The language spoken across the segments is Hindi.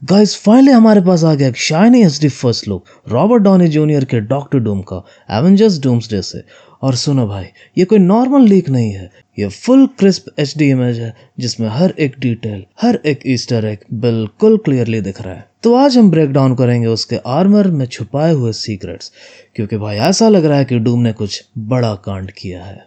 गाइस फाइनली हमारे पास आ गया एक shiny HD first look Robert Downey junior के डॉक्टर डूम का एवेंजर्स डूम्सडे से। और सुनो भाई, ये कोई नॉर्मल लीक नहीं है, ये फुल क्रिस्प एचडी इमेज है जिसमें हर एक डिटेल, हर एक ईस्टर एग बिल्कुल क्लियरली दिख रहा है। तो आज हम ब्रेक डाउन करेंगे उसके आर्मर में छुपाए हुए सीक्रेट्स, क्योंकि भाई ऐसा लग रहा है कि डूम ने कुछ बड़ा कांड किया है।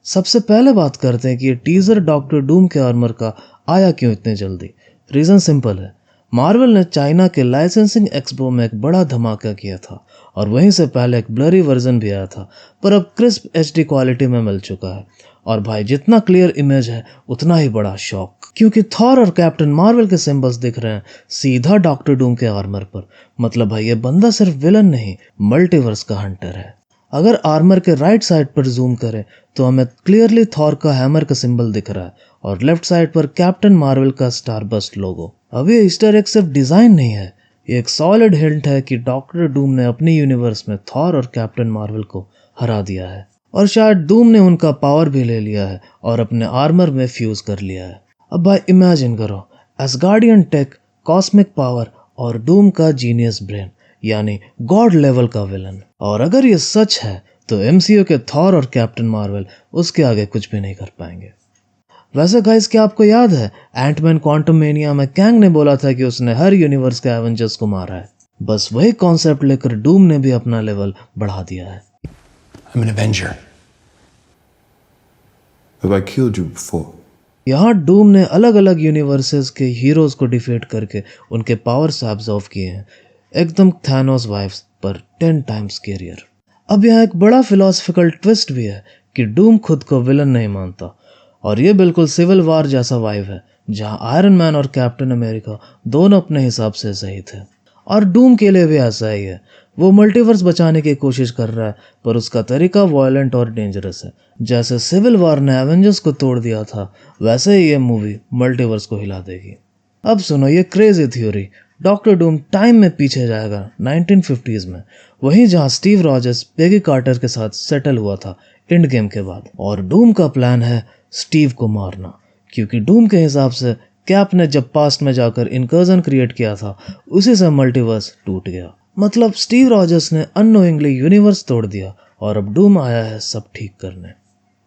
सबसे पहले बात करते हैं कि ये टीजर डॉक्टर डूम के आर्मर का आया क्यों इतनी जल्दी। रीजन सिंपल है, मार्वल ने चाइना के लाइसेंसिंग एक्सपो में एक बड़ा धमाका किया था और वहीं से पहले एक ब्लरी वर्जन भी आया था, पर अब क्रिस्प एचडी क्वालिटी में मिल चुका है। और भाई जितना क्लियर इमेज है उतना ही बड़ा शॉक, क्योंकि थॉर और कैप्टन मार्वल के सिंबल्स दिख रहे हैं सीधा डॉक्टर डूम के आर्मर पर। मतलब भाई ये बंदा सिर्फ विलन नहीं, मल्टीवर्स का हंटर है। अगर आर्मर के राइट साइड पर जूम करें तो हमें क्लियरली थॉर का हैमर का सिंबल दिख रहा है और लेफ्ट साइड पर कैप्टन मार्वल का स्टारबस्ट लोगो। अब ये ईस्टर एग सिर्फ डिजाइन नहीं है, ये एक सॉलिड हिंट है कि डॉक्टर डूम ने अपनी यूनिवर्स में थॉर और कैप्टन मार्वल को हरा दिया है, और शायद डूम ने उनका पावर भी ले लिया है और अपने आर्मर में फ्यूज कर लिया है। अब भाई इमेजिन करो, एसगार्डियन टेक, कॉस्मिक पावर और डूम का जीनियस ब्रेन, यानी गॉड लेवल का विलन। और अगर ये सच है तो एमसीयू के थॉर और कैप्टन मार्वल उसके आगे कुछ भी नहीं कर पाएंगे। वैसे गाइस, क्या आपको याद है एंटमैन क्वांटममेनिया में कैंग ने बोला था कि उसने हर यूनिवर्स के एवेंजर्स को मारा है। बस वही कॉन्सेप्ट लेकर डूम ने भी अपना लेवल बढ़ा दिया है। I'm an Avenger. Have I killed you before? यहाँ डूम ने अलग अलग यूनिवर्सेस के हीरोज को डिफीट करके उनके पावर्स एब्जॉर्व किए हैं, एकदम थैनोस वाइब्स पर 10 टाइम्स स्केरियर। अब यहाँ एक बड़ा फिलोसफिकल ट्विस्ट भी है कि डूम खुद को विलन नहीं मानता, और ये बिल्कुल सिविल वार जैसा वाइब है जहाँ आयरन मैन और कैप्टन अमेरिका दोनों अपने हिसाब से सही थे। और डूम के लिए भी ऐसा ही है, वो मल्टीवर्स बचाने की कोशिश कर रहा है पर उसका तरीका वायलेंट और डेंजरस है। जैसे सिविल वार ने एवेंजर्स को तोड़ दिया था, वैसे ही ये मूवी मल्टीवर्स को हिला देगी। अब सुनो ये crazy theory, doctor Doom time में पीछे जाएगा 1950s में, वहीं जहां स्टीव रॉजर्स पेगी कार्टर के साथ सेटल हुआ था एंड गेम के बाद। और डूम का प्लान है स्टीव को मारना, क्योंकि डूम के हिसाब से कैप ने जब पास्ट में जाकर इनकर्जन क्रिएट किया था उसी से मल्टीवर्स टूट गया। मतलब स्टीव रॉजर्स ने अननोइंगली यूनिवर्स तोड़ दिया और अब डूम आया है सब ठीक करने।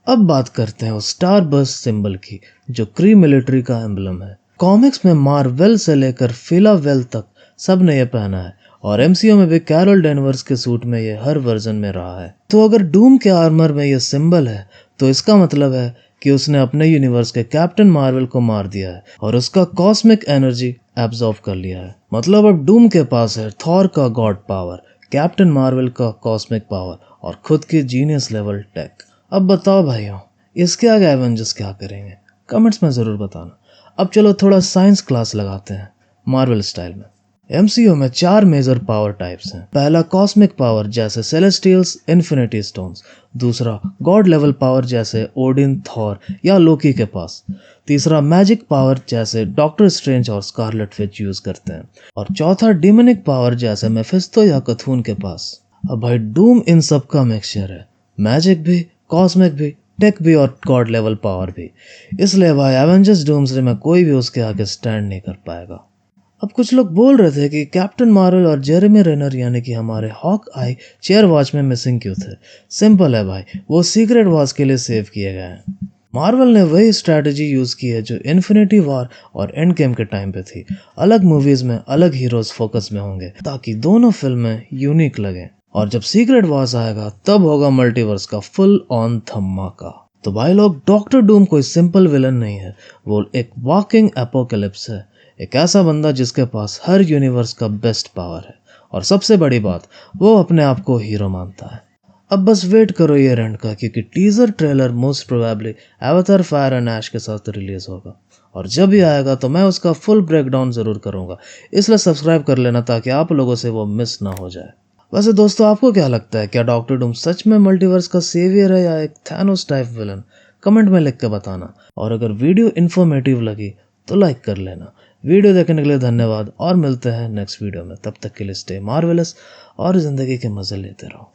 अब बात करते हैं उस स्टार बस्ट सिंबल की जो क्री मिलिट्री का एम्बलम है। कॉमिक्स में मार्वेल से लेकर फिलावेल तक सब ने ये पहना है, और एमसीयू में भी कैरल डेनवर्स के सूट में ये हर वर्जन में रहा है। तो अगर डूम के आर्मर में ये सिंबल है तो इसका मतलब है कि उसने अपने यूनिवर्स के कैप्टन मार्वल को मार दिया है और उसका कॉस्मिक एनर्जी एब्जॉर्ब कर लिया है। मतलब अब डूम के पास है थॉर का गॉड पावर, कैप्टन मार्वल का कॉस्मिक पावर और खुद की जीनियस लेवल टेक। अब बताओ भाइयों, इसके आगे एवेंजर्स क्या करेंगे? कमेंट्स में ज़रूर बताना। अब चलो थोड़ा साइंस क्लास लगाते हैं मार्वल स्टाइल में। एमसीयू में 4 मेजर पावर टाइप्स हैं। पहला कॉस्मिक पावर जैसे सेलेस्टियल्स, इन्फिनिटी स्टोन्स। दूसरा गॉड लेवल पावर जैसे ओडिन, थॉर या लोकी के पास। तीसरा मैजिक पावर जैसे डॉक्टर स्ट्रेंज और स्कारलेट विच यूज करते हैं। और चौथा डिमोनिक पावर जैसे मेफिस्टो या कथून के पास। अब भाई डूम इन सब का मिक्सचर है, मैजिक भी, कॉस्मिक भी, टेक भी और गॉड लेवल पावर भी। इसलिए भाई एवेंजर्स डूम्सडे में कोई भी उसके आगे स्टैंड नहीं कर पाएगा। अब कुछ लोग बोल रहे थे कि कैप्टन मार्वल और जेरेमी रेनर यानी कि हमारे हॉक आई चेयर वॉच में मिसिंग क्यों थे? सिंपल है भाई, वो सीक्रेट वॉच के लिए सेव किए गए हैं। मार्वल ने वही स्ट्रैटेजी यूज की है जो इन्फिनिटी वॉर और एंड गेम के टाइम पे थी। अलग मूवीज में अलग हीरोज फोकस में होंगे ताकि दोनों फिल्में यूनिक लगे, और जब सीक्रेट वॉर्स आएगा तब होगा मल्टीवर्स का फुल ऑन धमाका। तो भाई लोग, डॉक्टर डूम कोई सिंपल विलन नहीं है, वो एक वॉकिंग एपोकलिप्स है, एक ऐसा बंदा जिसके पास हर यूनिवर्स का बेस्ट पावर है, और सबसे बड़ी बात, वो अपने आप को हीरो मानता है। अब बस वेट करो ये एंड का, क्योंकि teaser trailer most probably Avatar Fire and Ash के साथ रिलीज होगा, और जब ये आएगा तो मैं उसका फुल ब्रेकडाउन जरूर करूंगा, इसलिए सब्सक्राइब कर लेना ताकि आप लोगों से वो मिस ना हो जाए। वैसे दोस्तों, आपको क्या लगता है, क्या डॉक्टर डूम सच में मल्टीवर्स का सेवियर है या एक थैनोस टाइप विलन? कमेंट में लिख के बताना, और अगर वीडियो इन्फॉर्मेटिव लगी तो लाइक कर लेना। वीडियो देखने के लिए धन्यवाद, और मिलते हैं नेक्स्ट वीडियो में। तब तक के लिए स्टे मार्वेलस और ज़िंदगी के मज़े लेते रहो।